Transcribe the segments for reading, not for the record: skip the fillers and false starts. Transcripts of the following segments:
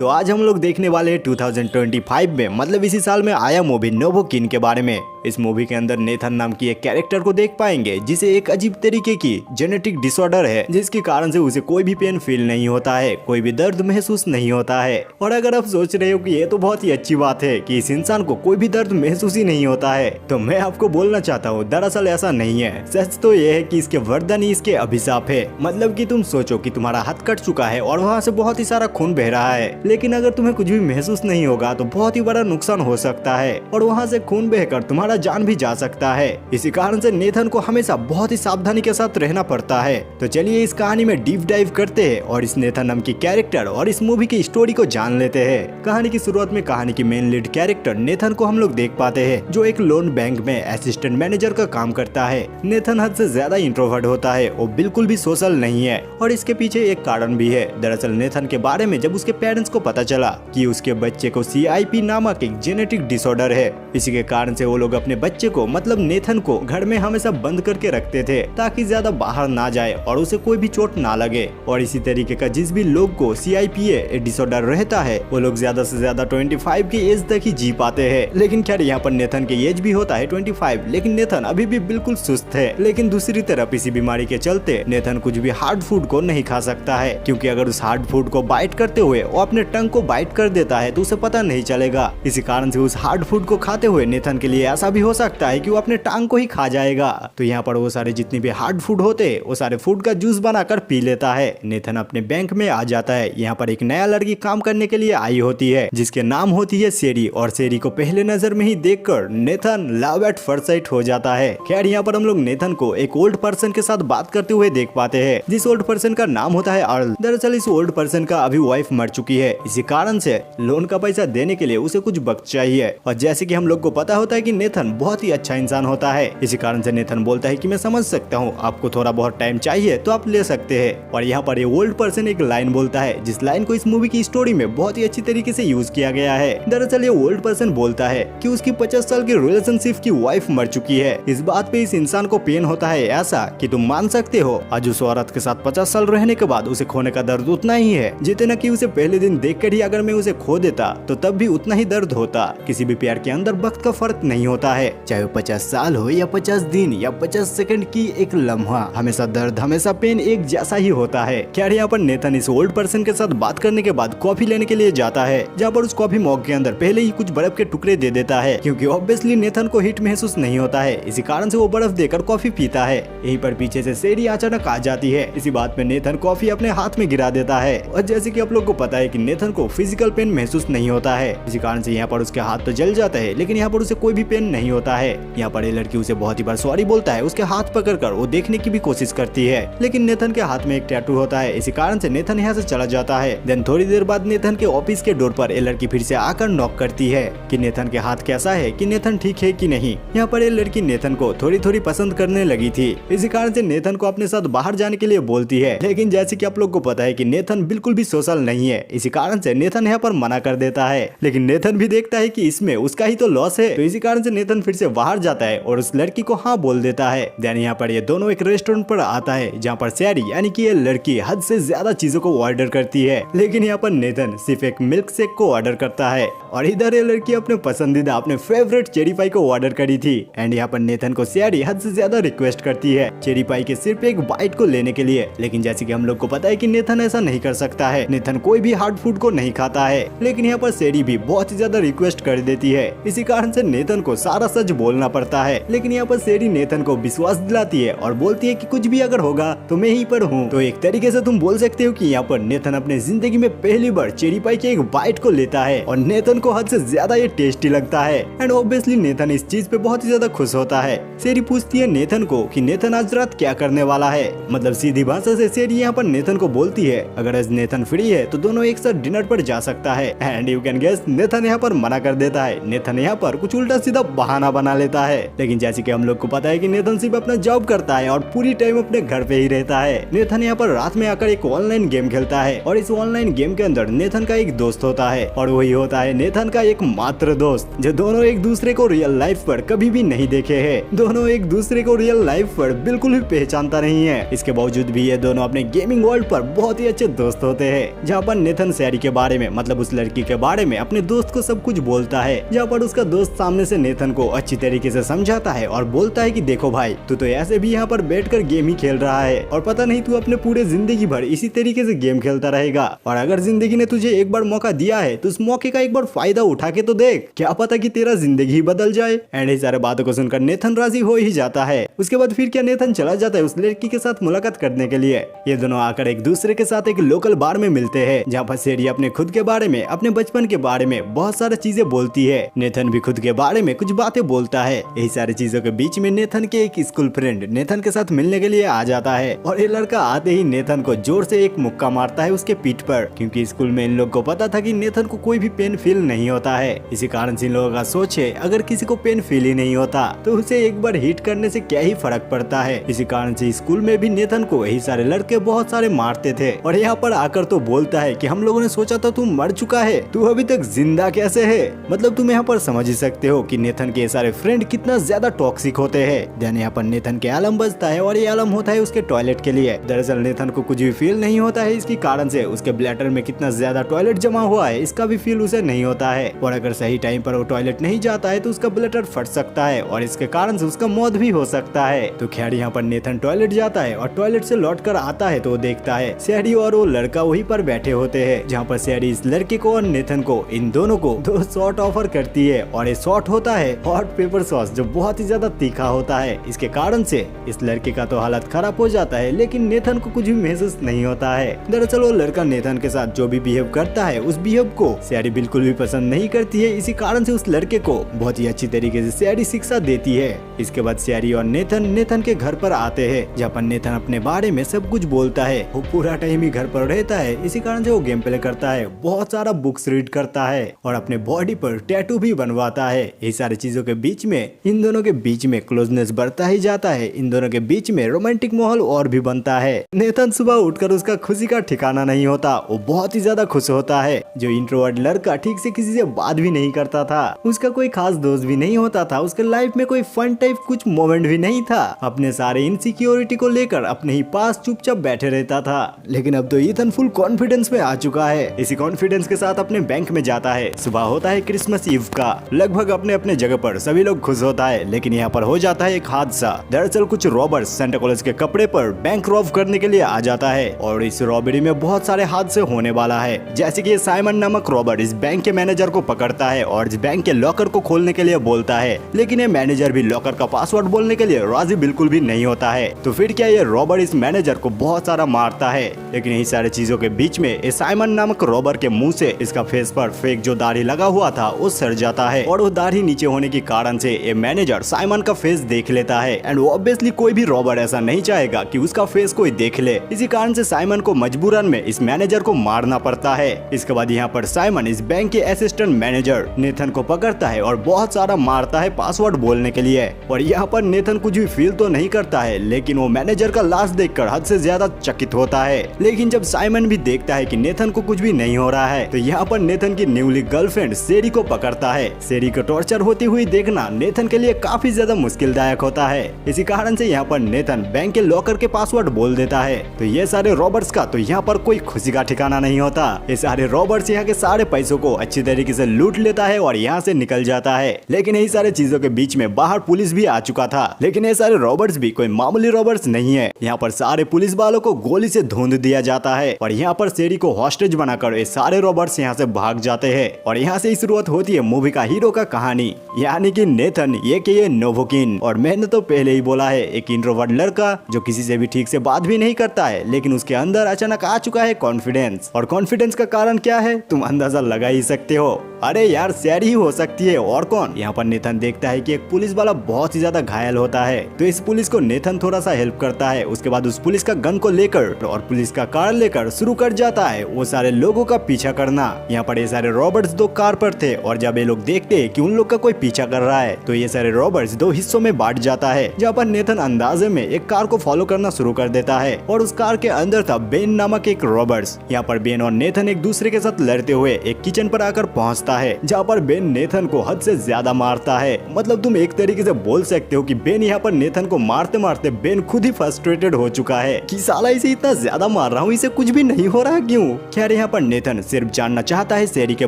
तो आज हम लोग देखने वाले हैं 2025 में मतलब इसी साल में आया मूवी नोवोकिन के बारे में। इस मूवी के अंदर नेथन नाम की एक कैरेक्टर को देख पाएंगे जिसे एक अजीब तरीके की जेनेटिक डिसऑर्डर है, जिसके कारण से उसे कोई भी पेन फील नहीं होता है, कोई भी दर्द महसूस नहीं होता है। और अगर आप सोच रहे हो कि ये तो बहुत ही अच्छी बात है कि इस इंसान को कोई भी दर्द महसूस ही नहीं होता है, तो मैं आपको बोलना चाहता हूँ दरअसल ऐसा नहीं है। सच तो ये है कि इसके वरदान ही इसके अभिशाप है। मतलब कि तुम सोचो कि तुम्हारा हाथ कट चुका है और वहाँ से बहुत ही सारा खून बह रहा है, लेकिन अगर तुम्हें कुछ भी महसूस नहीं होगा तो बहुत ही बड़ा नुकसान हो सकता है और वहाँ से खून बहकर तुम्हारा जान भी जा सकता है। इसी कारण से नेथन को हमेशा बहुत ही सावधानी के साथ रहना पड़ता है। तो चलिए इस कहानी में डीप डाइव करते हैं और इस नेथन नाम की कैरेक्टर और इस मूवी की स्टोरी को जान लेते हैं। कहानी की शुरुआत में कहानी की मेन लीड कैरेक्टर नेथन को हम लोग देख पाते हैं, जो एक लोन बैंक में असिस्टेंट मैनेजर का काम करता है। नेथन हद से ज्यादा इंट्रोवर्ट होता है, वो बिल्कुल भी सोशल नहीं है और इसके पीछे एक कारण भी है। दरअसल नेथन के बारे में जब उसके पेरेंट्स को पता चला कि उसके बच्चे को CIP नामक एक जेनेटिक डिसऑर्डर है, इसी के कारण से वो लोग अपने बच्चे को मतलब नेथन को घर में हमेशा बंद करके रखते थे ताकि ज्यादा बाहर ना जाए और उसे कोई भी चोट ना लगे। और इसी तरीके का जिस भी लोग को CIPA डिसऑर्डर रहता है वो लोग ज्यादा से ज्यादा 25 की एज तक ही जी पाते हैं। लेकिन खैर यहाँ पर नेथन की एज भी होता है 25, लेकिन नेथन अभी भी बिल्कुल सुस्त है। लेकिन दूसरी तरफ इसी बीमारी के चलते नेथन कुछ भी हार्ड फूड को नहीं खा सकता है, क्योंकि अगर उस हार्ड फूड को बाइट करते हुए वो अपने टंग को बाइट कर देता है तो उसे पता नहीं चलेगा। इसी कारण से उस हार्ड फूड को खाते हुए नेथन के लिए ऐसा भी हो सकता है कि वो अपने टांग को ही खा जाएगा। तो यहाँ पर वो सारे जितने भी हार्ड फूड होते हैं वो सारे फूड का जूस बनाकर पी लेता है। नेथन अपने बैंक में आ जाता है। यहाँ पर एक नया लड़की काम करने के लिए आई होती है जिसके नाम होती है शेरी, और शेरी को पहले नजर में ही देखकर Nathan love at first sight हो जाता है। खैर यहाँ पर हम लोग नेथन को एक ओल्ड पर्सन के साथ बात करते हुए देख पाते हैं, जिस ओल्ड पर्सन का नाम होता है अर्ल। दरअसल इस ओल्ड पर्सन का अभी वाइफ मर चुकी है, इसी कारण से लोन का पैसा देने के लिए उसे कुछ वक्त चाहिए। और जैसे कि हम लोग को पता होता है कि नेथन बहुत ही अच्छा इंसान होता है, इसी कारण से नेथन बोलता है कि मैं समझ सकता हूँ, आपको थोड़ा बहुत टाइम चाहिए तो आप ले सकते हैं। और यहाँ पर ये ओल्ड पर्सन एक लाइन बोलता है जिस लाइन को इस मूवी की स्टोरी में बहुत ही अच्छी तरीके से यूज किया गया है। दरअसल ये ओल्ड पर्सन बोलता है कि उसकी 50 साल की रिलेशनशिप की वाइफ मर चुकी है। इस बात पे इस इंसान को पेन होता है ऐसा कि तुम मान सकते हो आज उस औरत के साथ 50 साल रहने के बाद उसे खोने का दर्द उतना ही है जितना कि उसे पहले दिन देखकर ही अगर मैं उसे खो देता तो तब भी उतना ही दर्द होता। किसी भी प्यार के अंदर वक्त का फर्क नहीं होता है, चाहे वो 50 साल हो या 50 दिन या 50 सेकंड की एक लम्हा, हमेशा दर्द हमेशा पेन एक जैसा ही होता है। खैर यहाँ पर नेथन इस ओल्ड पर्सन के साथ बात करने के बाद कॉफी लेने के लिए जाता है, जहाँ पर उस कॉफी मॉग के अंदर पहले ही कुछ बर्फ के टुकड़े दे देता है, क्योंकि ऑब्वियसली नेथन को हीट महसूस नहीं होता है। इसी कारण से वो बर्फ देकर कॉफी पीता है। यहीं पर पीछे से शेरी अचानक आ जाती है। इसी बात में नेथन कॉफी अपने हाथ में गिरा देता है। और जैसे कि आप लोग को पता है कि नेथन को फिजिकल पेन महसूस नहीं होता है, इसी कारण से यहाँ पर उसके हाथ तो जल जाता है, लेकिन यहाँ पर उसे कोई भी पेन नहीं होता है। यहाँ पर ये लड़की उसे बहुत ही बार सॉरी बोलता है, उसके हाथ पकड़कर वो देखने की भी कोशिश करती है, लेकिन नेथन के हाथ में एक टैटू होता है। इसी कारण से नेथन यहाँ से चला जाता है। देन थोड़ी देर बाद नेथन के ऑफिस के डोर पर ये लड़की फिर से आकर नॉक करती है कि नेथन के हाथ कैसा है, कि नेथन ठीक है कि नहीं। यहाँ पर ये लड़की नेथन को थोड़ी थोड़ी पसंद करने लगी थी, इसी कारण से नेथन को अपने साथ बाहर जाने के लिए बोलती है। लेकिन जैसे कि आप लोग को पता है कि नेथन बिल्कुल भी सोशल नहीं है, इसी कारण से नेथन यहाँ पर मना कर देता है। लेकिन नेथन भी देखता है कि इसमें उसका ही तो लॉस है, तो इसी कारण से नेथन फिर से बाहर जाता है और उस लड़की को हाँ बोल देता है। देन यहाँ पर ये दोनों एक रेस्टोरेंट पर आता है, जहाँ पर शेरी यानी कि ये लड़की हद से ज्यादा चीजों को ऑर्डर करती है, लेकिन यहाँ पर नेथन सिर्फ एक मिल्क शेक को ऑर्डर करता है। और इधर ये लड़की अपने पसंदीदा अपने फेवरेट चेरी पाई को ऑर्डर करी थी। एंड यहाँ पर नेथन को शेरी हद से ज्यादा रिक्वेस्ट करती है चेरी पाई के सिर्फ एक बाइट को लेने के लिए, लेकिन जैसे कि हम लोग को पता है कि नेथन ऐसा नहीं कर सकता है, नेथन कोई भी हार्ड फूड को नहीं खाता है। लेकिन यहाँ पर शेरी भी बहुत ही ज्यादा रिक्वेस्ट कर देती है, इसी कारण से नेथन को सारा सच बोलना पड़ता है। लेकिन यहाँ पर शेरी नेथन को विश्वास दिलाती है और बोलती है कि कुछ भी अगर होगा तो मैं ही पर हूँ। तो एक तरीके से तुम बोल सकते हो कि यहाँ पर नेथन अपने जिंदगी में पहली बार चेरी पाई के एक बाइट को लेता है और नेथन को हद से ज्यादा ये टेस्टी लगता है। एंड ऑब्वियसली नेथन इस चीज पे बहुत ही ज्यादा खुश होता है। शेरी पूछती है नेथन को कि नेथन आज रात क्या करने वाला है। मतलब सीधी भाषा से शेरी यहाँ पर नेथन को बोलती है अगर आज नेथन फ्री है तो दोनों एक साथ डिनर पर जा सकता है। एंड यू कैन गेस नेथन यहाँ पर मना कर देता है। नेथन यहाँ पर कुछ उल्टा सीधा बहाना बना लेता है। लेकिन जैसे कि हम लोग को पता है कि नेथन सिर्फ अपना जॉब करता है और पूरी टाइम अपने घर पे ही रहता है। नेथन यहाँ पर रात में आकर एक ऑनलाइन गेम खेलता है और इस ऑनलाइन गेम के अंदर नेथन का एक दोस्त होता है और वही होता है नेथन का एक मात्र दोस्त, जो दोनों एक दूसरे को रियल लाइफ पर कभी भी नहीं देखे हैं। दोनों एक दूसरे को रियल लाइफ पर बिल्कुल भी पहचानता नहीं है। इसके बावजूद भी ये दोनों अपने गेमिंग वर्ल्ड पर बहुत ही अच्छे दोस्त होते हैं। जहाँ पर नेथन सैरी के बारे में, मतलब उस लड़की के बारे में अपने दोस्त को सब कुछ बोलता है, जहाँ पर उसका दोस्त सामने से नेथन को अच्छी तरीके से समझाता है और बोलता है कि देखो भाई, तू तो ऐसे भी यहाँ पर बैठकर गेम ही खेल रहा है और पता नहीं तू अपने पूरे जिंदगी भर इसी तरीके से गेम खेलता रहेगा, और अगर जिंदगी ने तुझे एक बार मौका दिया है तो उस मौके का एक बार फायदा उठा के तो देख, क्या पता कि तेरा जिंदगी ही बदल जाए। एंड ये सारे बातों को सुनकर नेथन राजी हो ही जाता है। उसके बाद फिर क्या नेथन चला जाता है उस लड़की के साथ मुलाकात करने के लिए। ये दोनों आकर एक दूसरे के साथ एक लोकल बार में मिलते हैं, जहाँ पर सैरी अपने खुद के बारे में, अपने बचपन के बारे में बहुत सारी चीजें बोलती है। नेथन भी खुद के बारे में कुछ बातें बोलता है। यही सारी चीजों के बीच में नेथन के एक स्कूल फ्रेंड नेथन के साथ मिलने के लिए आ जाता है और ये लड़का आते ही नेथन को जोर से एक मुक्का मारता है उसके पीठ पर, क्योंकि स्कूल में इन लोग को पता था कि नेथन को कोई भी पेन फील नहीं होता है। इसी कारण से इन लोगों का सोच है अगर किसी को पेन फील ही नहीं होता तो उसे एक बार हिट करने से क्या ही फर्क पड़ता है। इसी कारण से स्कूल में भी नेथन को यही सारे लड़के बहुत सारे मारते थे और यहाँ पर आकर तो बोलता है कि हम लोगों ने सोचा था तू मर चुका है, तू अभी तक जिंदा कैसे है। मतलब तुम यहाँ पर समझ ही सकते हो कि नेथन के सारे फ्रेंड कितना ज्यादा टॉक्सिक होते हैं। देन यहाँ पर नेथन के अलार्म बजता है और ये अलार्म होता है उसके टॉयलेट के लिए। दरअसल नेथन को कुछ भी फील नहीं होता है, इसके कारण से उसके ब्लैडर में कितना ज्यादा टॉयलेट जमा हुआ है इसका भी फील उसे नहीं होता है, और अगर सही टाइम पर वो टॉयलेट नहीं जाता है तो उसका ब्लैडर फट सकता है और इसके कारण से उसका मौत भी हो सकता है। तो खैर यहाँ पर नेथन टॉयलेट जाता है और टॉयलेट से लौट कर आता है तो वो देखता है सैरी और वो लड़का वहीं पर बैठे होते हैं, जहाँ पर सैरी इस लड़के को और नेथन को, इन दोनों को 2 शॉट ऑफर करती है और ये शॉट होता है हॉट पेपर सॉस, जो बहुत ही ज्यादा तीखा होता है। इसके कारण से इस लड़के का तो हालत खराब हो जाता है, लेकिन नेथन को कुछ भी महसूस नहीं होता है। दरअसल वो लड़का नेथन के साथ जो भी बिहेव करता है उस बिहेव को सैरी बिल्कुल भी पसंद नहीं करती है। इसी कारण से उस लड़के को बहुत ही अच्छी तरीके से सैरी शिक्षा देती है। इसके बाद सैरी और नेथन के घर पर आते हैं, जहाँ पर नेथन अपने बारे में सब कुछ बोलता है। वो पूरा टाइम ही घर पर रहता है, इसी कारण से वो गेम प्ले करता है, बहुत सारा बुक्स रीड करता है और अपने बॉडी पर टैटू भी बनवाता है। ये सारी चीजों के बीच में इन दोनों के बीच में क्लोजनेस बढ़ता ही जाता है। इन दोनों के बीच में रोमांटिक माहौल और भी बनता है। नेथन सुबह उठकर उसका खुशी का ठिकाना नहीं होता, वो बहुत ही ज्यादा खुश होता है। जो इंट्रोवर्ट लड़का ठीक से किसी से बात भी नहीं करता था, उसका कोई खास दोस्त भी नहीं होता था, उसके लाइफ में कोई फन टाइप कुछ मोमेंट भी नहीं था, अपने सारे इनसिक्योरिटी को लेकर अपने ही पास चुपचाप बैठे रहता था। लेकिन अब तो ईथन फुल कॉन्फिडेंस में आ चुका है। इसी कॉन्फिडेंस के साथ अपने बैंक में जाता है। सुबह होता है क्रिसमस ईव का, लगभग अपने अपने जगह पर सभी लोग खुश होता है, लेकिन यहाँ पर हो जाता है एक हादसा। दरअसल कुछ रॉबर्स सेंटा क्लॉज के कपड़े पर बैंक रॉब करने के लिए आ जाता है और इस रॉबरी में बहुत सारे हादसे होने वाला है। जैसे कि साइमन नामक रॉबर इस बैंक के मैनेजर को पकड़ता है और इस बैंक के लॉकर को खोलने के लिए बोलता है, लेकिन ये मैनेजर भी लॉकर का पासवर्ड बोलने के लिए राजी बिल्कुल भी नहीं होता है। तो फिर क्या ये रॉबर इस मैनेजर को बहुत सारा मारता है। लेकिन यही सारी चीजों के बीच में ये साइमन नामक रॉबर के मुंह से इसका फेस पर फेक जो दाढ़ी लगा हुआ था वो सड़ जाता है और वो दाढ़ी नीचे होने के कारण से ये मैनेजर साइमन का फेस देख लेता है। एंड ऑब्वियसली कोई भी रॉबर ऐसा नहीं चाहेगा कि उसका फेस कोई देख ले। इसी कारण से साइमन को मजबूरन में इस मैनेजर को मारना पड़ता है। इसके बाद यहाँ पर साइमन इस बैंक के असिस्टेंट मैनेजर नेथन को पकड़ता है और बहुत सारा मारता है पासवर्ड बोलने के लिए। और यहाँ पर नेथन कुछ भी फील तो नहीं करता है, लेकिन वो मैनेजर का लाश देखकर हद से ज्यादा चकित होता है। लेकिन जब साइमन भी देखता है कि नेथन को कुछ भी नहीं हो रहा है, तो यहाँ पर नेथन की न्यूली गर्लफ्रेंड सैरी को पकड़ता है। सैरी को टॉर्चर होती हुई देखना नेथन के लिए काफी ज्यादा मुश्किलदायक होता है। इसी कारण से यहाँ पर नेथन बैंक के लॉकर के पासवर्ड बोल देता है। तो ये सारे रॉबर्ट्स का तो यहाँ पर कोई खुशी का ठिकाना नहीं होता। ये सारे रॉबर्ट्स यहाँ के सारे पैसों को अच्छी तरीके से लूट लेता है और यहाँ से निकल जाता है। लेकिन यही सारे चीजों के बीच में बाहर पुलिस भी आ चुका था। लेकिन ये सारे रॉबर्ट्स भी कोई मामूली रॉबर्ट्स नहीं है। यहाँ पर सारे पुलिस वालों को गोली से धुंध दिया जाता है और यहाँ पर सैरी को हॉस्टेज बनाकर ये सारे रॉबर्ट्स यहाँ से भाग जाते हैं। और यहाँ से शुरुआत होती है मूवी का हीरो का कहानी, यानी कि नेथन ये नोवोकिन। और मैंने तो पहले ही बोला है, एक इंट्रोवर्ट लड़का जो किसी से भी ठीक से बात भी नहीं करता है, लेकिन उसके अंदर अचानक आ चुका है कॉन्फिडेंस। और कॉन्फिडेंस का कारण क्या है तुम अंदाजा लगा ही सकते हो। अरे यार सैरी ही हो सकती है, और कौन। यहाँ पर नेथन देखता है कि एक पुलिस वाला बहुत बहुत ही ज्यादा घायल होता है। तो इस पुलिस को नेथन थोड़ा सा हेल्प करता है। उसके बाद उस पुलिस का गन को लेकर और पुलिस का कार लेकर शुरू कर जाता है वो सारे लोगों का पीछा करना। यहाँ पर ये सारे रॉबर्ट्स दो कार पर थे और जब ये लोग देखते हैं कि उन लोग का कोई पीछा कर रहा है तो ये सारे रॉबर्ट्स दो हिस्सों में बांट जाता है, जहाँ पर नेथन अंदाजे में एक कार को फॉलो करना शुरू कर देता है और उस कार के अंदर था बेन नामक एक रॉबर्ट्स। यहाँ पर बेन और नेथन एक दूसरे के साथ लड़ते हुए एक किचन पर आकर पहुँचता है, जहाँ पर बेन नेथन को हद से ज्यादा मारता है। मतलब तुम एक तरीके से बोल सकते हो कि बेन यहाँ पर नेथन को मारते मारते बेन खुद ही फ्रस्ट्रेटेड हो चुका है कि साला इसे इतना ज्यादा मार रहा हूँ, इसे कुछ भी नहीं हो रहा क्यों। खैर यहाँ पर नेथन सिर्फ जानना चाहता है शेरी के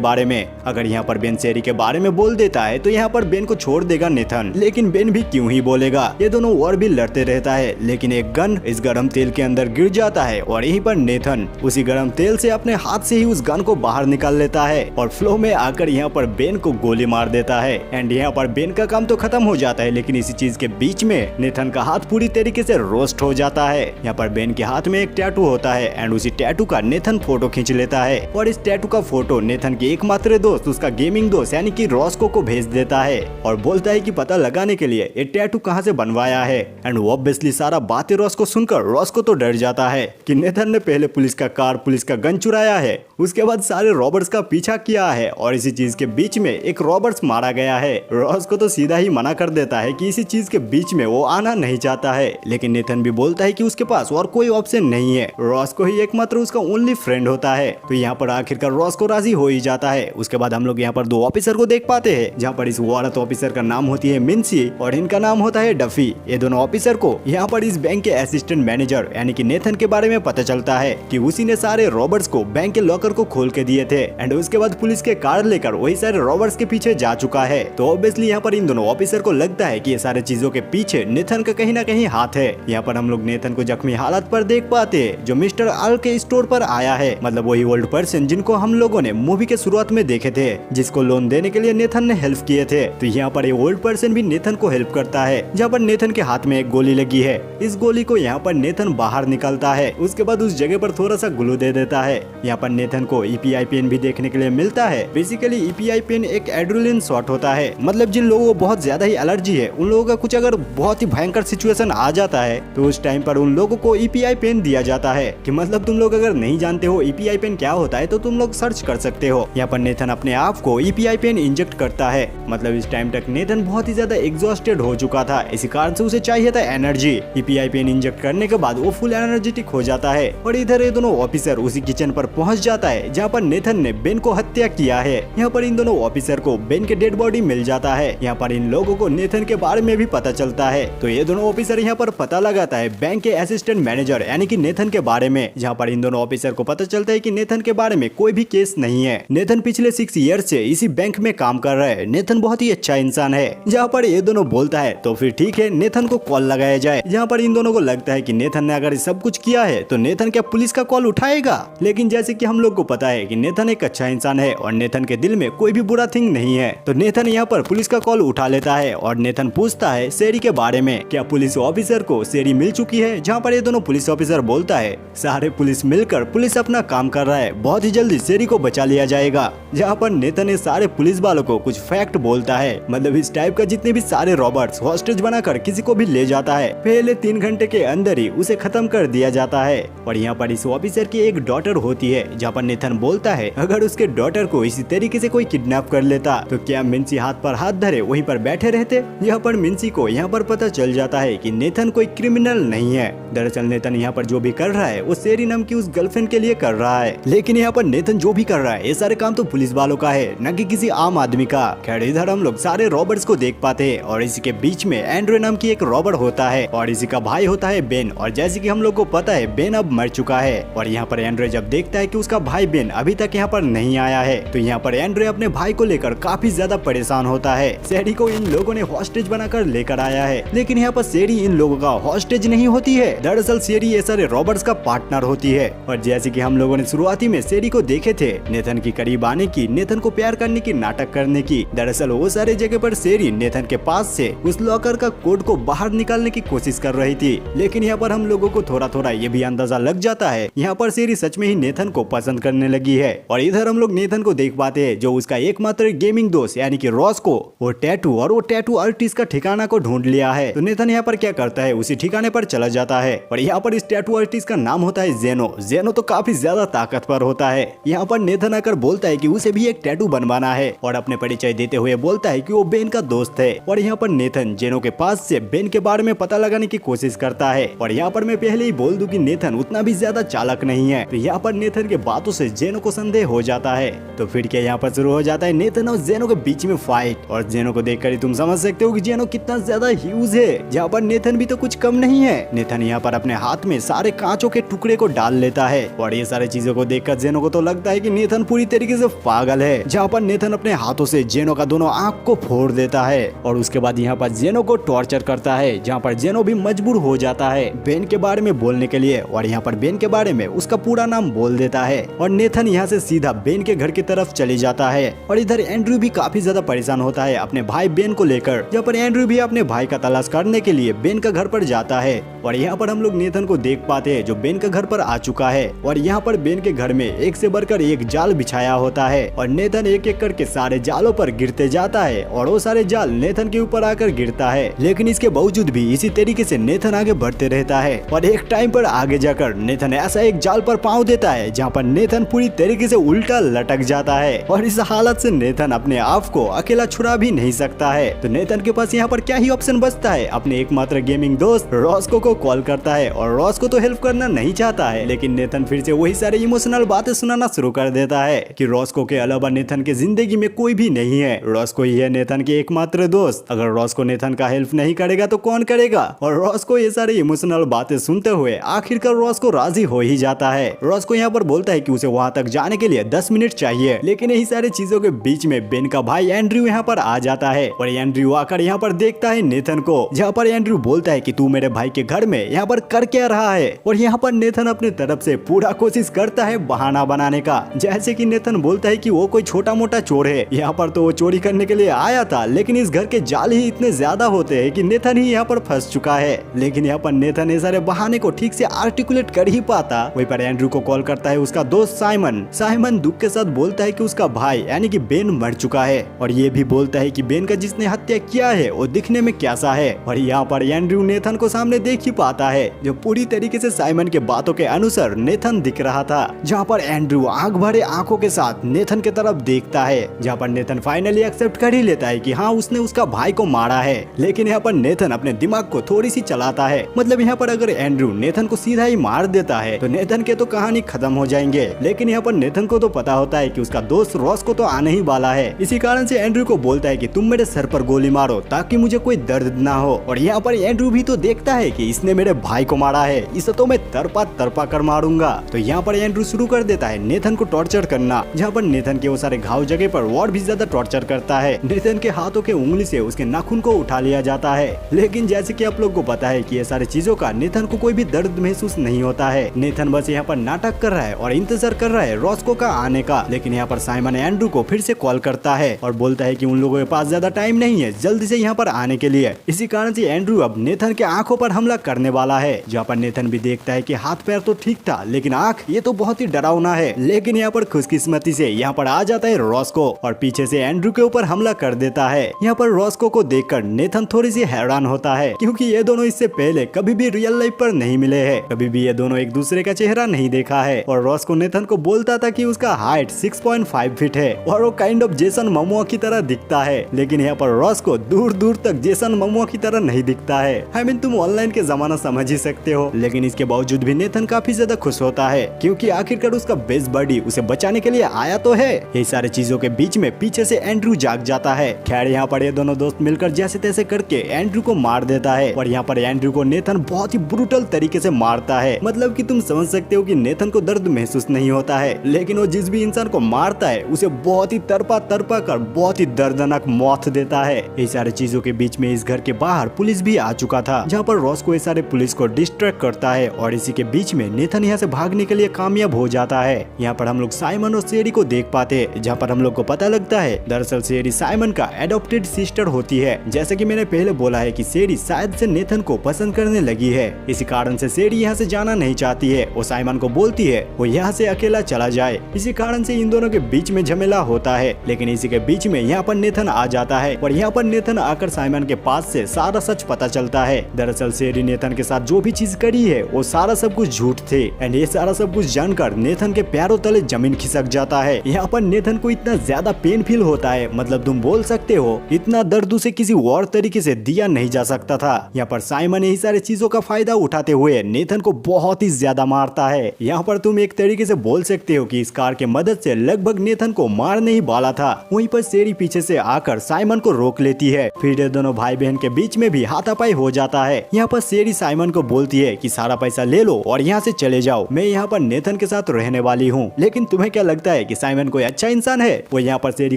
बारे में। अगर यहाँ पर बेन शेरी के बारे में बोल देता है तो यहाँ पर बेन को छोड़ देगा नेथन, लेकिन बेन भी क्यों ही बोलेगा। ये दोनों और भी लड़ते रहता है, लेकिन एक गन इस गरम तेल के अंदर गिर जाता है और यहीं पर नेथन उसी गरम तेल से अपने हाथ से ही उस गन को बाहर निकाल लेता है और फ्लो में आकर यहाँ पर बेन को गोली मार देता है। एंड यहाँ पर बेन का काम तो खत्म हो जाता है, लेकिन इसी चीज के बीच में नेथन का हाथ पूरी तरीके से रोस्ट हो जाता है। यहाँ पर बेन के हाथ में एक टैटू होता है एंड उसी टैटू का नेथन फोटो खींच लेता है और इस टैटू का फोटो नेथन के एकमात्र दोस्त उसका गेमिंग दोस्त यानी कि रॉस्को को भेज देता है और बोलता है कि पता लगाने के लिए ये टैटू कहाँ से बनवाया है। एंड ऑब्वियसली सारा बातें रॉस्को सुनकर रॉस्को तो डर जाता है कि नेथन ने पहले पुलिस का कार पुलिस का गन चुराया है, उसके बाद सारे रॉबर्ट्स का पीछा किया है और इसी चीज के बीच में एक रॉबर्ट्स मारा गया है। रॉस्को तो सीधा ही मना कर देता है कि इसी चीज के बीच में वो आना नहीं चाहता है, लेकिन नेथन भी बोलता है कि उसके पास और कोई ऑप्शन नहीं है, रॉस्को ही एकमात्र उसका ओनली फ्रेंड होता है। तो यहाँ पर आखिरकार रॉस्को राजी हो ही जाता है। उसके बाद हम लोग यहाँ पर दो ऑफिसर को देख पाते हैं, जहाँ पर इस औरत ऑफिसर का नाम होती है मिन्सी और इनका नाम होता है डफी। ये दोनों ऑफिसर को यहाँ पर इस बैंक के असिस्टेंट मैनेजर यानी कि नेथन के बारे में पता चलता है कि उसी ने सारे रॉबर्ट्स को बैंक के लॉकर को खोल के दिए थे एंड उसके बाद पुलिस के कार लेकर वही सारे रॉबर्ट्स के पीछे जा चुका है। तो ऑब्वियसली यहाँ पर इन दोनों ऑफिसर को लगता है कि ये सारे चीजों के पीछे नेथन का कहीं ना कहीं हाथ है। यहाँ पर हम लोग नेथन को जख्मी हालत पर देख पाते हैं, जो मिस्टर आल के स्टोर पर आया है, मतलब वही ओल्ड पर्सन जिनको हम लोगों ने मूवी के शुरुआत में देखे थे, जिसको लोन देने के लिए नेथन ने हेल्प किए थे। तो यहाँ पर ये ओल्ड पर्सन भी नेथन को हेल्प करता है, जहाँ पर नेथन के हाथ में एक गोली लगी है। इस गोली को यहाँ पर नेथन बाहर निकालता है, उसके बाद उस जगह पर थोड़ा सा ग्लू दे देता है। यहाँ पर नेथन को ईपीआई पेन भी देखने के लिए मिलता है। बेसिकली ईपीआई पेन एक एड्रेनलिन शॉट होता है, मतलब जिन लोगों को बहुत ज्यादा ही एलर्जी है उन लोगों का कुछ अगर बहुत ही भयंकर सिचुएशन आ जाता है तो उस टाइम पर उन लोगों को ईपीआई पेन दिया जाता है। कि मतलब तुम लोग अगर नहीं जानते हो ईपीआई पेन क्या होता है तो तुम लोग सर्च कर सकते हो। यहाँ पर नेथन अपने आप को ईपीआई पेन इंजेक्ट करता है। मतलब इस टाइम तक नेथन बहुत ही ज्यादा एग्जॉस्टेड हो चुका था, इसी कारण से उसे चाहिए था एनर्जी। ईपीआई पेन इंजेक्ट करने के बाद वो फुल एनर्जेटिक हो जाता है और इधर ये दोनों ऑफिसर उसी किचन पर पहुंच जाता है जहाँ पर नेथन ने बेन को हत्या किया है। यहाँ पर इन दोनों ऑफिसर को बेन के डेड बॉडी मिल जाता है। यहाँ पर इन लोगों को नेथन के बारे में भी पता चलता है। तो ये दोनों ऑफिसर यहाँ पर पता लगाता है बैंक के असिस्टेंट मैनेजर यानी कि नेथन के बारे में, जहाँ पर इन दोनों ऑफिसर को पता चलता है कि नेथन के बारे में कोई भी केस नहीं है। नेथन पिछले 6 ईयर से इसी बैंक में काम कर रहा है। नेथन बहुत ही अच्छा इंसान है। जहाँ पर ये दोनों बोलता है तो फिर ठीक है नेथन को कॉल लगाया जाए। जहाँ पर इन दोनों को लगता है कि नेथन ने अगर सब कुछ किया है तो नेथन क्या पुलिस का कॉल उठाएगा, लेकिन जैसे कि हम लोग को पता है कि नेथन एक अच्छा इंसान है और नेथन के दिल में कोई भी बुरा थिंग नहीं है। तो नेथन यहाँ पर पुलिस का कॉल उठा लेता है और नेथन पूछता है शेरी के बारे में, क्या पुलिस ऑफिसर को शेरी मिल चुकी है। जहाँ पर ये दोनों पुलिस ऑफिसर बोलता है सारे पुलिस मिलकर पुलिस अपना काम कर रहा है, बहुत ही जल्दी शेरी को बचा लिया जाएगा। जहाँ पर नेथन सारे पुलिस वालों को कुछ फैक्ट बोलता है, मतलब इस टाइप का जितने भी सारे रॉबर्ट्स हॉस्टेज बनाकर किसी को भी ले जाता है पहले 3 घंटे के अंदर ही उसे खत्म कर दिया जाता है। और यहाँ पर इस ऑफिसर की एक डॉटर होती है, जहाँ पर नेथन बोलता है अगर उसके डॉटर को इसी तरीके से कोई किडनैप कर लेता तो क्या मिन्सी हाथ पर हाथ धरे वहीं पर बैठे रहते। यहाँ पर मिन्सी को यहाँ पर पता चल जाता है कि नेथन कोई क्रिमिनल नहीं है। दरअसल नेथन यहाँ पर जो भी कर रहा है वो शेरी नाम की उस गर्लफ्रेंड के लिए कर रहा है, लेकिन यहाँ पर नेथन जो भी कर रहा है ये सारे काम तो पुलिस वालों का है, न कि किसी आम आदमी का। खैर इधर हम लोग सारे रॉबर्ट्स को देख पाते हैं और इसी के बीच में एंड्रे नाम की एक रॉबर्ट होता है और इसी का भाई होता है बेन। और जैसे कि हम लोग को पता है बेन अब मर चुका है और यहाँ पर एंड्रे जब देखता है कि उसका भाई बेन अभी तक यहाँ पर नहीं आया है तो यहाँ पर एंड्रे अपने भाई को लेकर काफी ज्यादा परेशान होता है। शेरी को इन लोगों ने हॉस्टेज बनाकर लेकर आया है, लेकिन यहाँ पर शेरी इन लोगों का हॉस्टेज नहीं होती है। दरअसल शेरी ये सारे रॉबर्ट्स का पार्टनर होती है। और जैसे कि हम लोगों ने शुरुआती में शेरी को देखे थे नेथन की करीब आने की, नेथन को प्यार करने की, नाटक करने की, दरअसल वो सारे जगह पर शेरी नेथन के पास से उस लॉकर का कोड को बाहर निकालने की कोशिश कर रही थी। लेकिन यहाँ पर हम लोगों को थोड़ा थोड़ा ये भी अंदाजा लग जाता है यहाँ पर शेरी सच में ही नेथन को पसंद पसंद करने लगी है। और इधर हम लोग नेथन को देख पाते हैं जो उसका एकमात्र गेमिंग दोस्त यानी कि रॉस को वो टैटू आर्टिस्ट का ठिकाना को ढूंढ लिया है। तो नेथन यहाँ पर क्या करता है, उसी ठिकाने पर चला जाता है और यहाँ पर इस टैटू आर्टिस्ट का नाम होता है जेनो। जेनो तो काफी ज्यादा ताकतवर होता है। यहाँ पर नेथन आकर बोलता है कि उसे भी एक टैटू बनवाना है और अपने परिचय देते हुए बोलता है कि वो बेन का दोस्त है। और यहाँ पर नेथन जेनो के पास से बेन के बारे में पता लगाने की कोशिश करता है। और यहाँ पर मैं पहले ही बोल दूं कि नेथन उतना भी ज्यादा चालाक नहीं है। तो यहाँ पर नेथन के बातों से जेनो को संदेह हो जाता है। तो फिर क्या यहाँ पर शुरू हो जाता है नेथन और जेनो के बीच में फाइट। और जेनो को देखकर ही तुम समझ सकते हो कि जेनो कितना ज्यादा ह्यूज है। यहाँ पर नेथन भी तो कुछ कम नहीं है। नेथन यहाँ पर अपने हाथ में सारे कांचों के टुकड़े को डाल लेता है और ये सारी चीजों को देखकर जेनो को तो लगता है कि नेथन पूरी तरीके से पागल है। जहाँ पर नेथन अपने हाथों से जेनो का दोनों आंख को फोड़ देता है और उसके बाद यहाँ पर जेनो को टॉर्चर करता है। जहाँ पर जेनो भी मजबूर हो जाता है बेन के बारे में बोलने के लिए और यहाँ पर बेन के बारे में उसका पूरा नाम बोल देता है। और नेथन यहाँ से सीधा बेन के घर की तरफ चली जाता है। और इधर एंड्रयू भी काफी ज्यादा परेशान होता है अपने भाई बेन को लेकर। जहाँ पर एंड्रयू भी अपने भाई का तलाश करने के लिए बेन का घर पर जाता है। और यहाँ पर हम लोग नेथन को देख पाते हैं जो बेन के घर पर आ चुका है। और यहाँ पर बेन के घर में एक से बढ़कर एक जाल बिछाया होता है और नेथन एक एक करके सारे जालों पर गिरते जाता है और वो सारे जाल नेथन के ऊपर आकर गिरता है। लेकिन इसके बावजूद भी इसी तरीके से नेथन आगे बढ़ते रहता है। और एक टाइम पर आगे जाकर नेथन ऐसा एक जाल पर पांव देता है जहाँ पर नेथन पूरी तरीके से उल्टा लटक जाता है। और इस हालत से नेथन अपने आप को अकेला छुड़ा भी नहीं सकता है। तो नेथन के पास यहाँ पर क्या ही ऑप्शन बचता है, अपने एकमात्र गेमिंग दोस्त रॉस्को को कॉल करता है। और रॉस्को तो हेल्प करना नहीं चाहता है, लेकिन नेथन फिर से वही सारे इमोशनल बातें सुनाना शुरू कर देता है कि रॉस्को के अलावा नेथन के जिंदगी में कोई भी नहीं है। रॉस्को ही है नेथन के एकमात्र दोस्त। अगर रॉस्को नेथन का हेल्प नहीं करेगा तो कौन करेगा। और रॉस्को ये सारे इमोशनल बातें सुनते हुए आखिरकार रॉस्को राजी हो ही जाता है। रॉस्को यहाँ पर बोलता है कि उसे वहाँ तक जाने के लिए 10 मिनट चाहिए। लेकिन यही सारी चीजों के बीच में बेन का भाई एंड्रयू यहाँ पर आ जाता है और एंड्रयू आकर यहाँ पर देखता है नेथन को। जहाँ पर एंड्रयू बोलता है कि तू मेरे भाई के घर में यहाँ पर कर क्या रहा है। और यहाँ पर नेथन अपने तरफ से पूरा कोशिश करता है बहाना बनाने का। जैसे कि नेथन बोलता है कि वो कोई छोटा मोटा चोर है, यहाँ पर तो वो चोरी करने के लिए आया था, लेकिन इस घर के जाल ही इतने ज्यादा होते हैं कि नेथन ही यहाँ पर फंस चुका है। लेकिन यहाँ पर नेथन ये सारे बहाने को ठीक से आर्टिकुलेट कर ही पाता। वहीं पर एंड्रयू को कॉल करता है उसका दोस्त साइमन। साइमन दुख के साथ बोलता है कि उसका भाई यानी कि बेन मर चुका है और ये भी बोलता है कि बेन का जिसने हत्या किया है वो दिखने में कैसा है। और यहाँ पर एंड्रयू नेथन को सामने देख ही पाता है जो पूरी तरीके से साइमन के बातों के अनुसार नेथन दिख रहा था। जहाँ पर एंड्रयू आंख भरे आंखों के साथ नेथन के तरफ देखता है। जहाँ पर नेथन फाइनली एक्सेप्ट कर ही लेता है कि हाँ उसने उसका भाई को मारा है। लेकिन यहाँ पर नेथन अपने दिमाग को थोड़ी सी चलाता है। मतलब यहाँ पर अगर एंड्रयू नेथन को सीधा ही मार देता है तो नेथन के तो कहानी खत्म हो जाएंगे। लेकिन यहाँ पर नेथन को तो पता होता है कि उसका दोस्त रॉस को तो आने ही वाला है। इसी कारण से एंड्रयू को बोलता है कि तुम मेरे सर पर गोली मारो ताकि मुझे कोई दर्द ना हो। और यहाँ पर एंड्रयू भी तो देखता है कि इसने मेरे भाई को मारा है, इसे तो मैं तरपा तरपा कर मारूंगा। तो यहाँ पर एंड्रयू शुरू कर देता है नेथन को टॉर्चर करना। जहाँ पर नेथन के वो सारे घाव जगह पर और भी ज्यादा टॉर्चर करता है। नेथन के हाथों के उंगली से उसके नाखून को उठा लिया जाता है। लेकिन जैसे कि आप लोग को पता है कि ये सारी चीजों का नेथन को कोई भी दर्द महसूस नहीं होता है। नेथन बस यहाँ पर नाटक कर रहा है और इंतजार कर रहा है रॉस्को का आने का। लेकिन यहाँ पर साइमन एंड्रयू को फिर से कॉल करता है और बोलता है कि उन लोगों के पास ज्यादा टाइम नहीं है जल्दी से यहाँ पर आने के लिए। इसी कारण से एंड्रयू अब नेथन के आंखों पर हमला करने वाला है। जहाँ पर नेथन भी देखता है कि हाथ पैर तो ठीक था लेकिन आंख ये तो बहुत ही डरावना है। लेकिन यहाँ पर खुशकिस्मती से यहाँ पर आ जाता है रॉस्को और पीछे से एंड्रयू के ऊपर हमला कर देता है। यहाँ पर रॉस्को को देखकर नेथन थोड़ी सी हैरान होता है क्योंकि ये दोनों इससे पहले कभी भी रियल लाइफ पर नहीं मिले हैं, कभी भी ये दोनों एक दूसरे का चेहरा नहीं देखा है। और रॉस्को नेथन को बोलता था कि उसका हाइट 6.5 फीट है और वो काइंड ऑफ जेसन मोमोआ की तरह दिखता है। लेकिन यहाँ पर रॉस्को दूर दूर तक जेसन मोमोआ की तरह नहीं दिखता है। आई मीन तुम ऑनलाइन के जमाना समझ ही सकते हो। लेकिन इसके बावजूद भी नेथन काफी ज्यादा खुश होता है क्योंकि आखिरकार उसका बेस्ट बडी उसे बचाने के लिए आया तो है। ये सारे चीजों के बीच में पीछे से एंड्रयू जाग जाता है। खैर यहाँ पर ये दोनों दोस्त मिलकर जैसे तैसे करके एंड्रयू को मार देता है और यहाँ पर एंड्रयू को नेथन बहुत ही ब्रूटल तरीके से मारता है। मतलब कि तुम समझ सकते हो कि नेथन को दर्द महसूस नहीं होता है, लेकिन वो जिस भी इंसान को मारता है उसे बहुत ही तरपा तरपा कर बहुत ही दर्दनाक मौत देता है। ये सारी चीजों के बीच में इस घर के बाहर पुलिस भी आ चुका था, जहाँ पर रॉस को ये सारे पुलिस को डिस्ट्रैक्ट करता है और इसी के बीच में नेथन यहाँ से भागने के लिए कामयाब हो जाता है। यहाँ पर हम लोग साइमन और शेरी को देख पाते हैं, जहाँ पर हम लोग को पता लगता है दरअसल शेरी साइमन का एडॉप्टेड सिस्टर होती है। जैसे कि मैंने पहले बोला है कि शेरी शायद से नेथन को पसंद करने लगी है, इसी कारण से शेरी यहाँ से जाना नहीं चाहती है। वो साइमन को बोलती है वो यहाँ से अकेला चला जाए। इसी कारण से इन दोनों के बीच में झमेला होता है, लेकिन इसी के बीच में यहाँ पर नेथन आ जाता है और यहाँ पर नेथन आकर साइमन के पास से सारा सच पता चलता है। दरअसल शेरी नेथन के साथ जो भी चीज करी है वो सारा सब कुछ झूठ थे एंड ये सारा सब कुछ जानकर नेथन के पैरों तले जमीन खिसक जाता है। यहाँ पर नेथन को इतना ज्यादा पेन फील होता है, मतलब तुम बोल सकते हो इतना दर्द उसे किसी और तरीके से दिया नहीं जा सकता था। यहाँ पर साइमन यही सारी चीजों का फायदा उठाते हुए नेथन को बहुत ही ज्यादा मारता है। यहाँ पर तुम एक तरीके से बोल सकते हो कि इस कार के मदद से लगभग नेथन को मारने ही वाला था। वहीं पर शेरी पीछे से आकर साइमन को रोक लेती है। फिर दोनों भाई बहन के बीच में भी हाथापाई हो जाता है। यहाँ पर शेरी साइमन को बोलती है कि सारा पैसा ले लो और यहाँ से चले जाओ, मैं यहाँ पर नेथन के साथ रहने वाली हूँ। लेकिन तुम्हें क्या लगता है कि साइमन कोई अच्छा इंसान है? वो यहाँ पर शेरी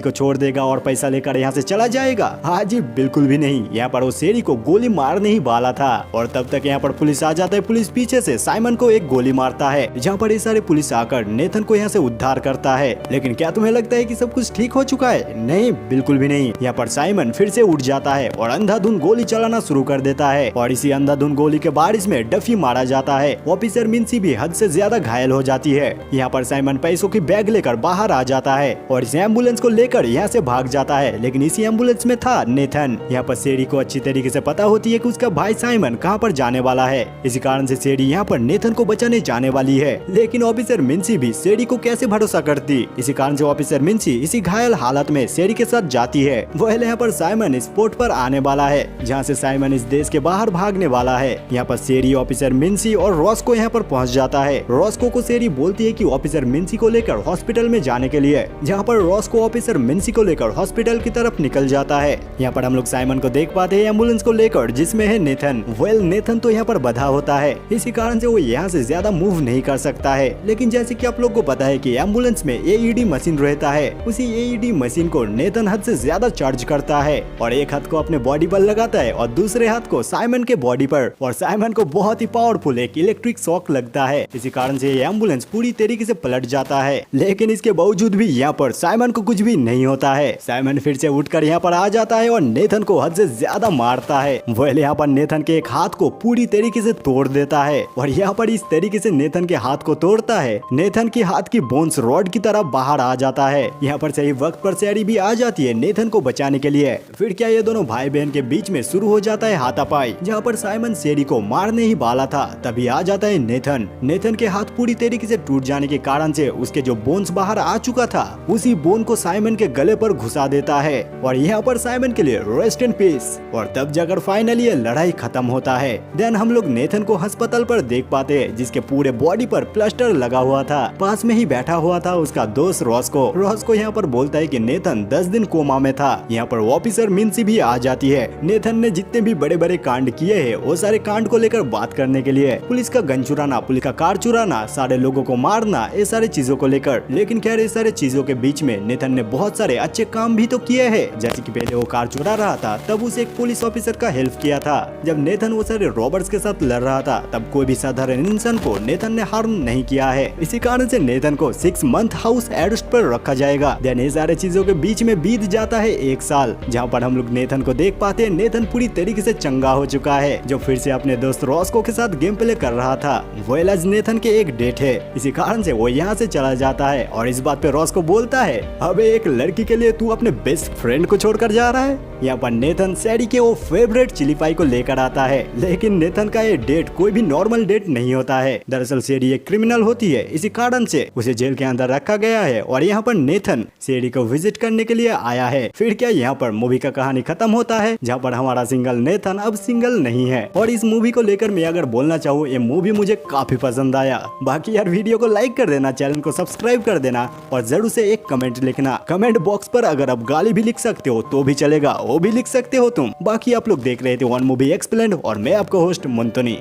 को छोड़ देगा और पैसा लेकर यहाँ से चला जाएगा? हाँ जी, बिल्कुल भी नहीं। यहाँ पर वो शेरी को गोली मारने ही वाला था और तब तक यहाँ पर पुलिस आ जाता है। पुलिस पीछे से साइमन को एक गोली मारता है, जहाँ पर ये सारे पुलिस आकर नेथन को यहाँ से उद्धार करता है। लेकिन क्या तुम्हें लगता है कि सब कुछ ठीक हो चुका है? नहीं, बिल्कुल भी नहीं। यहाँ पर साइमन फिर से उठ जाता है और अंधाधुंध गोली चलाना शुरू कर देता है और इसी अंधाधुंध गोली के बारिश में डफी मारा जाता है। ऑफिसर मिन्सी भी हद से ज्यादा घायल हो जाती है। यहाँ पर साइमन पैसों की बैग लेकर बाहर आ जाता है और इस एम्बुलेंस को लेकर यहाँ से भाग जाता है, लेकिन इसी एम्बुलेंस में था नेथन। यहाँ पर शेरी को अच्छी तरीके से पता होती है कि उसका भाई साइमन कहाँ पर जाने वाला है। इसी कारण से शेरी यहाँ पर नेथन को बचाने जाने वाली है, लेकिन ऑफिसर मिन्सी भी शेरी को कैसे भरोसा करती। इसी कारण से ऑफिसर मिन्सी इसी घायल हालत में शेरी के साथ जाती है। वह यहाँ पर साइमन स्पॉट पर आने वाला है, जहाँ से साइमन इस देश के बाहर भागने वाला है। यहाँ पर शेरी, ऑफिसर मिन्सी और रॉस्को यहाँ पर पहुँच जाता है। रॉस्को को शेरी बोलती है कि ऑफिसर मिन्सी को लेकर हॉस्पिटल में जाने के लिए, जहाँ पर रॉस्को ऑफिसर मिन्सी को लेकर हॉस्पिटल की तरफ निकल जाता है। यहाँ पर हम लोग साइमन को देख पाते हैं एम्बुलेंस को लेकर, जिसमें है नेथन। नेथन तो यहाँ पर बंधा होता है, इसी कारण से वो यहाँ से ज्यादा मूव नहीं कर सकता है। लेकिन जैसे कि आप लोग को पता है कि एम्बुलेंस में एईडी मशीन रहता है, उसी एईडी मशीन को नेथन हद से ज्यादा चार्ज करता है और एक हाथ को अपने बॉडी पर लगाता है और दूसरे हाथ को साइमन के बॉडी पर, और साइमन को बहुत ही पावरफुल एक इलेक्ट्रिक शॉक लगता है। इसी कारण से ये एम्बुलेंस पूरी तरीके से पलट जाता है, लेकिन इसके बावजूद भी यहाँ पर साइमन को कुछ भी नहीं होता है। साइमन फिर से उठकर यहाँ पर आ जाता है और नेथन को हद से ज्यादा मारता है। वह यहाँ पर नेथन के एक हाथ को पूरी तरीके से तोड़ देता है और यहाँ पर इस तरीके से नेथन के हाथ को तोड़ता है, नेथन के हाथ की बोन्स रॉड की तरह बाहर आ जाता है। यहाँ पर सही वक्त पर शेरी भी आ जाती है नेथन को बचाने के लिए। फिर क्या ये दोनों भाई बहन के बीच में शुरू हो जाता है हाथापाई, जहाँ पर साइमन शेरी को मारने ही वाला था, तभी आ जाता है नेथन। नेथन के हाथ पूरी तरीके से टूट जाने के कारण से उसके जो बोन्स बाहर आ चुका था, उसी बोन को साइमन के गले पर घुसा देता है और यहाँ पर साइमन के लिए रेस्ट इन पीस। और तब जाकर फाइनली ये लड़ाई खत्म होता है। देन हम लोग नेथन को अस्पताल पर देख पाते हैं, जिसके पूरे बॉडी पर प्लास्टर लगा हुआ था। पास में ही बैठा हुआ था उसका दोस्त रॉस्को यहाँ पर बोलता है कि नेथन 10 दिन कोमा में था। यहाँ पर ऑफिसर मिन्सी भी आ जाती है। नेथन ने जितने भी बड़े बड़े कांड किए हैं, वो सारे कांड को लेकर बात करने के लिए, पुलिस का गन चुराना, पुलिस का कार चुराना, सारे लोगों को मारना, ये सारी चीजों को लेकर। लेकिन खैर ये सारे चीजों के बीच में नेथन ने बहुत सारे अच्छे काम भी तो किए हैं। जैसे कि पहले वो कार चुरा रहा था तब उसे एक पुलिस ऑफिसर का हेल्प किया था। जब नेथन वो सारे रॉबर्स के साथ लड़ रहा था तब कोई भी साधारण इंसान को नेथन ने हार्म नहीं किया है। इसी कारण से नेथन को 6 मंथ हाउस अरेस्ट पर रखा जाएगा। देन ये सारे चीजों के बीच में बीत जाता है 1 साल, जहाँ पर हम लोग नेथन को देख पाते हैं नेथन पूरी तरीके से चंगा हो चुका है, जो फिर से अपने दोस्त रॉस्को के साथ गेम प्ले कर रहा था। वो आज नेथन के एक डेट है, इसी कारण से वो यहाँ से चला जाता है और इस बात पे रॉस्को बोलता है, अबे एक लड़की के लिए तू अपने बेस्ट फ्रेंड को छोड़कर जा रहा है। यहाँ पर नेथन शेरी के वो फेवरेट चिली पाई को लेकर आता है, लेकिन नेथन का ये डेट कोई भी नॉर्मल डेट नहीं होता है। दरअसल शेरी एक क्रिमिनल होती है, इसी कारण से उसे जेल के अंदर रखा गया है और यहाँ पर नेथन शेरी को विजिट करने के लिए आया है। फिर क्या यहाँ पर मूवी का कहानी खत्म होता है, जहाँ पर हमारा सिंगल नेथन अब सिंगल नहीं है। और इस मूवी को लेकर मैं अगर बोलना चाहूँ, ये मूवी मुझे काफी पसंद आया। बाकी यार वीडियो को लाइक कर देना, चैनल को सब्सक्राइब कर देना और जरूर से एक कमेंट लिखना। कमेंट बॉक्स पर अगर आप गाली भी लिख सकते हो तो भी चलेगा, वो भी लिख सकते हो तुम। बाकी आप लोग देख रहे थे वन मूवी एक्सप्लेन्ड और मैं आपका होस्ट मुंतनी।